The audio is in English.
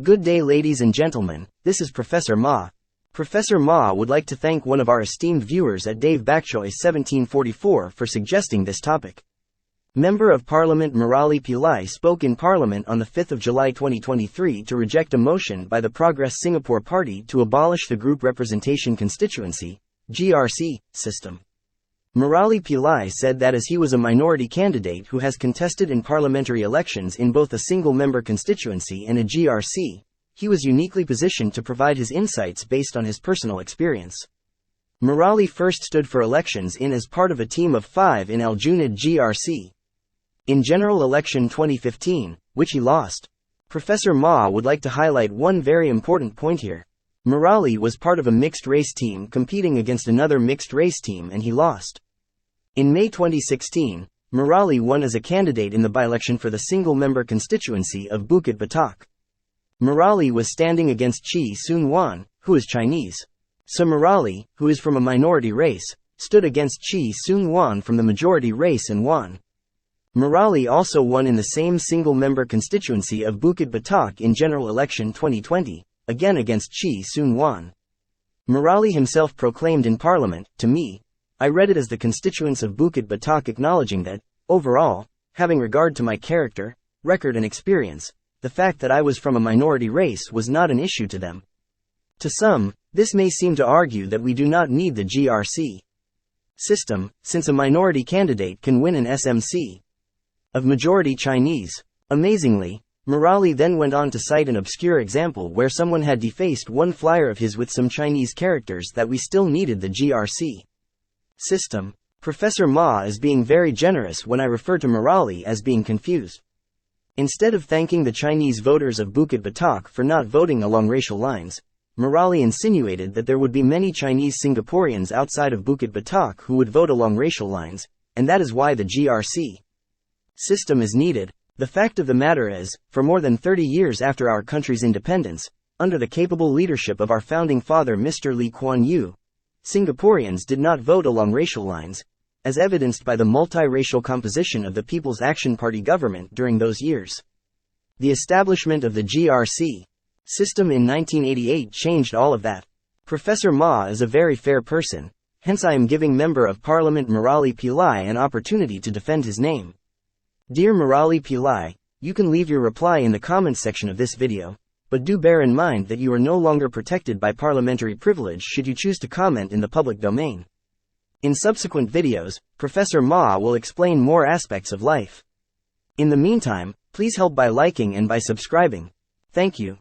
Good day, ladies and gentlemen, this is Professor Ma. Professor Ma would like to thank one of our esteemed viewers at Dave Bakchoy 1744 for suggesting this topic. Member of Parliament Murali Pillai spoke in Parliament on the 5th of July 2023 to reject a motion by the Progress Singapore Party to abolish the Group Representation Constituency (GRC) system. Murali Pillai said that as he was a minority candidate who has contested in parliamentary elections in both a single-member constituency and a GRC, he was uniquely positioned to provide his insights based on his personal experience. Murali first stood for elections as part of a team of 5 in Al Junid GRC. In general election 2015, which he lost. Professor Ma would like to highlight one very important point here. Murali was part of a mixed-race team competing against another mixed-race team and he lost. In May 2016, Murali won as a candidate in the by-election for the single-member constituency of Bukit Batok. Murali was standing against Chi Soon Wan, who is Chinese. So Murali, who is from a minority race, stood against Chi Soon Wan from the majority race and won. Murali also won in the same single-member constituency of Bukit Batok in general election 2020, again against Chi Soon Wan. Murali himself proclaimed in Parliament, "To me, I read it as the constituents of Bukit Batok acknowledging that, overall, having regard to my character, record and experience, the fact that I was from a minority race was not an issue to them." To some, this may seem to argue that we do not need the GRC system, since a minority candidate can win an SMC of majority Chinese. Amazingly, Murali then went on to cite an obscure example where someone had defaced one flyer of his with some Chinese characters that we still needed the GRC system. Professor Ma is being very generous when I refer to Murali as being confused. Instead of thanking the Chinese voters of Bukit Batok for not voting along racial lines, Murali insinuated that there would be many Chinese Singaporeans outside of Bukit Batok who would vote along racial lines, and that is why the GRC system is needed. The fact of the matter is, for more than 30 years after our country's independence, under the capable leadership of our founding father Mr. Lee Kuan Yew, Singaporeans did not vote along racial lines, as evidenced by the multiracial composition of the People's Action Party government during those years. The establishment of the GRC system in 1988 changed all of that. Professor Ma is a very fair person, hence I am giving Member of Parliament Murali Pillai an opportunity to defend his name. Dear Murali Pillai, you can leave your reply in the comments section of this video, but do bear in mind that you are no longer protected by parliamentary privilege should you choose to comment in the public domain. In subsequent videos, Professor Ma will explain more aspects of life. In the meantime, please help by liking and by subscribing. Thank you.